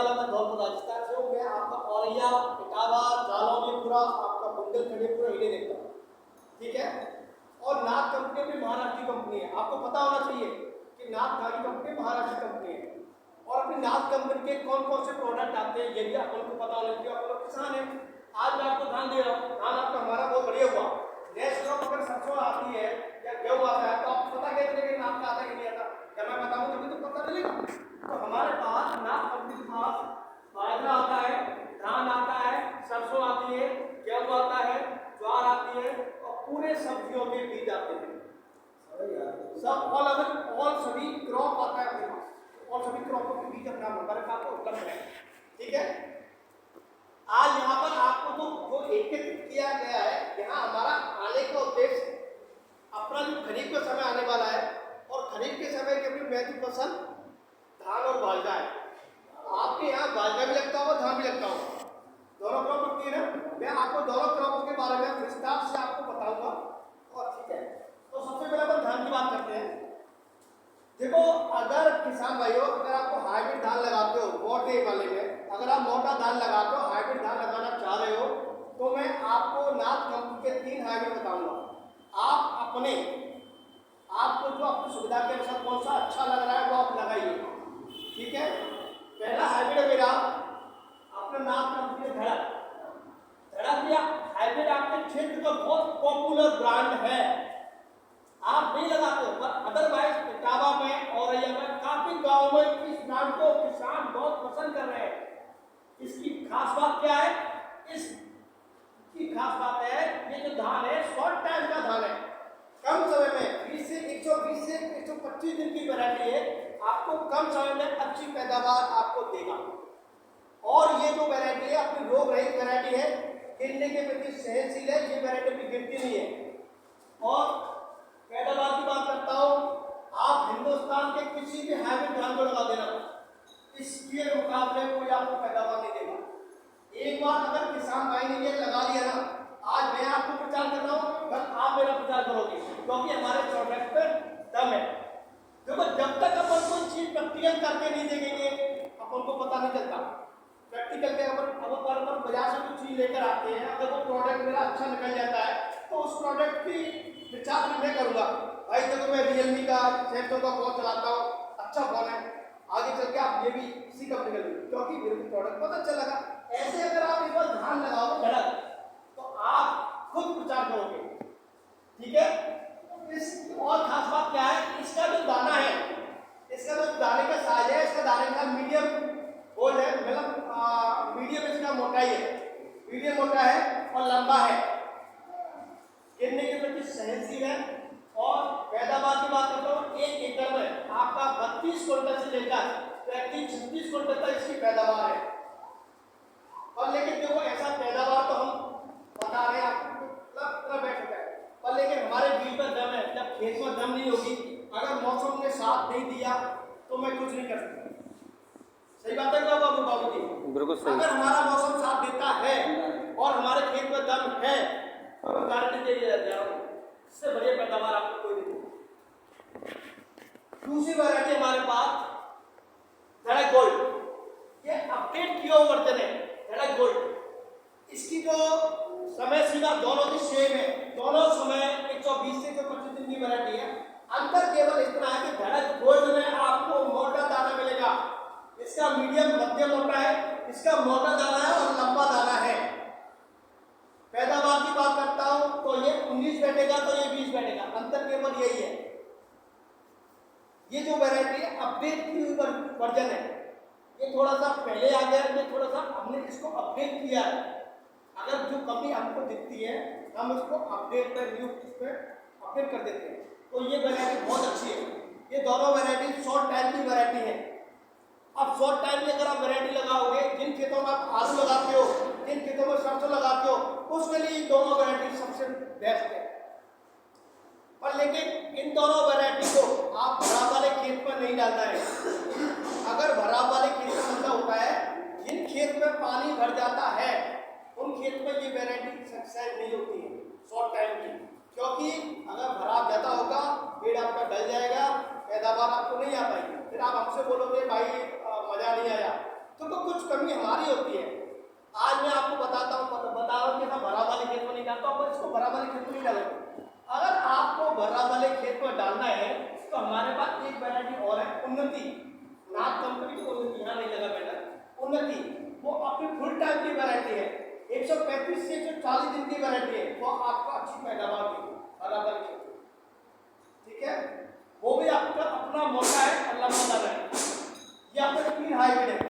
वाला मैं दौर राजस्थान से हूँ। मैं आपका औरैया, इटावा, जालौन पूरा आपका बुंदेलखंड पूरा एरिया देखता हूँ, ठीक है। और नाथ कंपनी भी महाराष्ट्र की कंपनी है, आपको पता होना चाहिए कि नाथ गाड़ी कंपनी महाराष्ट्र कंपनी है। और अपनी नाथ कंपनी के कौन कौन से प्रोडक्ट आते हैं ये भी आपको पता होना चाहिए। आप लोग किसान हैं, आज मैं आपको धान दे रहा हूँ, धान आपका हमारा बहुत बढ़िया हुआ। नेक्स्ट क्रॉप अगर सरसों आती है या गेहूँ आता है तो आपको पता कैसे चलेगा नाथ का आता है कि नहीं आता? क्या मैं बताऊँ तभी तो पता चलेगा। तो हमारे पास नाथ कंपनी के पास बाजरा आता है, धान आता है, सरसों आती है, गेहूँ आता है, ज्वार आती है और पूरे सब्जियों के बीज आते हैं, सब ऑल सभी क्रॉप आता है अपने पास, और सभी क्रॉपों के बीज अपना हमारे पास उपलब्ध है, ठीक है। आज यहाँ पर आपको तो जो एकत्रित किया गया है, यहाँ हमारा आने का उद्देश्य अपना जो खरीफ का समय आने वाला है और खरीफ के समय की अपनी महत्व फसल धान और बाजरा है। आपके यहाँ बाजरा भी लगता होगा, धान भी लगता होगा, दोनों क्रॉप लगती है ना। मैं आपको दोनों क्रॉपों के बारे में विस्तार से आपको बताऊंगा, और ठीक है। तो सबसे पहले हम धान की बात करते हैं। देखो, अगर किसान भाइयों, अगर आपको हाइब्रिड धान लगाते हो मोटे वाले में, अगर आप मोटा धान लगाते हो, हाइब्रिड धान लगाना चाह रहे हो, तो मैं आपको नाथ कंपनी के 3 हाइब्रिड बताऊंगा। आप अपने आपको जो अपनी सुविधा के अनुसार कौन सा अच्छा लग रहा है वो आप लगाइए, ठीक है। पहला हाइब्रिड है मेरा अपना नाथ कंपनी का धड़क या हाइब्रिड आपके क्षेत्र का बहुत पॉपुलर ब्रांड है, आप नहीं लगाते हो, पर अदरवाइज इटावा में और में काफी गांव में इस ब्रांड को किसान बहुत पसंद कर रहे हैं। इसकी खास बात क्या है? इसकी खास बात है ये जो धान है शॉर्ट टाइम का धान है, कम समय में 20 से 125 दिन की वैरायटी है, आपको कम समय में अच्छी पैदावार आपको देगा। और ये जो वैरायटी है अपनी रोग रहित वैरायटी है, गिरने के प्रति सहनशील है, ये वैरायटी भी गिरती नहीं है। और पैदावार की बात करता हूँ, आप हिंदुस्तान के किसी भी हाइब्रिड धान को लगा देना, इसके मुकाबले कोई आपको पैदावार नहीं देगा। एक बार अगर किसान भाई ने ये लगा लिया ना, आज मैं आपको प्रचार कर रहा हूँ, बस आप मेरा प्रचार करोगे, क्योंकि हमारे प्रोडक्ट पर दम है। देखो, जब तक अपन कोई चीज प्रैक्टिकल करके नहीं देखेंगे अपन को पता नहीं चलता। प्रैक्टिकल के अपन बाजार से कुछ चीज लेकर आते हैं, अगर वो प्रोडक्ट मेरा अच्छा निकल जाता है तो उस प्रोडक्ट की प्रचार मैं करूंगा, भाई देखो मैं रियलमी का सैमसंग का फोन चलाता हूँ, अच्छा फोन है, आगे चल के आप ये भी इसी कंपनी का, क्योंकि मेरे को प्रोडक्ट बहुत अच्छा लगा। ऐसे अगर आप एक बार ध्यान लगाओगे धड़क, तो आप खुद प्रचार करोगे, ठीक है। इस और खास बात क्या है, इसका जो दाना है, इसका जो दाने का साइज है, इसका दाने का मीडियम गोल है, मतलब मीडियम इसका मोटाई है, मीडियम मोटा है और लंबा है, गिरने के प्रति सहनशील है। और पैदावार की बात करता हूँ, 1 एकड़ में आपका 32 क्विंटल से लेकर 36 क्विंटल तक इसकी पैदावार है। और लेकिन देखो, ऐसा पैदावार तो हम बता रहे हैं आपको बैठ है, पर लेकिन हमारे बीच में दम है। जब खेत में दम नहीं होगी, अगर मौसम ने साथ नहीं दिया तो मैं कुछ नहीं कर सकता। सही बात है बाबू जी? बिल्कुल सही। अगर हमारा मौसम साथ देता है और हमारे खेत में दम है, गारंटी दे दिया जा रहा हूं, इससे बढ़िया पैदावार आपको कोई नहीं। दूसरी वैरायटी हमारे पास धड़क गोल्ड, ये अपडेट किया हुआ वर्जन है धड़क गोल्ड। इसकी जो समय सीमा दोनों की सेम है, दोनों समय 120 से 125 दिन की वैरायटी है। अंतर केवल इतना है कि धड़क गोल्ड में आपको मोटा दाना मिलेगा, इसका मीडियम मध्यम मोटा है, इसका मोटा दाना है और लंबा दाना है। पैदावार की बात करता हूं तो ये 19 बैठेगा तो ये 20 बैठेगा, अंतर केवल यही है। ये जो वैरायटी है अपडेट की हुई वर्जन है, ये थोड़ा सा पहले आ गया, ये थोड़ा सा हमने इसको अपडेट किया है। अगर जो कमी हमको दिखती है हम उसको अपडेट पर न्यू इस पर अपडेट कर देते हैं, तो ये वैरायटी बहुत अच्छी है। ये दोनों वैरायटी शॉर्ट टाइम की वैरायटी है। अब शॉर्ट टाइम में अगर आप वैरायटी लगाओगे, जिन खेतों में आप आलू लगाते हो, जिन खेतों में सरसों लगाते हो, उसके लिए दोनों वैरायटी सबसे बेस्ट है। पर लेकिन इन दोनों वैरायटी को आप भराव वाले खेत पर नहीं डालना है। अगर भराव वाले खेत में मतलब होता है, जिन खेत में पानी भर जाता है उन खेत में ये वैरायटी सक्सेस नहीं होती है शॉर्ट टाइम की, क्योंकि अगर भराव ज्यादा होगा पेड़ आपका डल जाएगा, पैदावार आपको नहीं आ पाएगी, फिर आप हमसे बोलोगे भाई मजा नहीं आया। तो कुछ कमी हमारी होती है। आज मैं आपको बता रहा हूँ कि भरा वाले खेत में नहीं डालता हूँ, पर इसको भरा वाले खेत में नहीं डालेंगे। अगर आपको भरा वाले खेत में डालना है तो हमारे पास एक वैरायटी और है, उन्नति। नाथ कंपनी की उन्नति, यहाँ नहीं लगा बेटा, उन्नति वो अपनी फुल टाइम की वैरायटी है, 135 से 140 दिन की वैरायटी है, वो आपको अच्छी पैदावार देगी।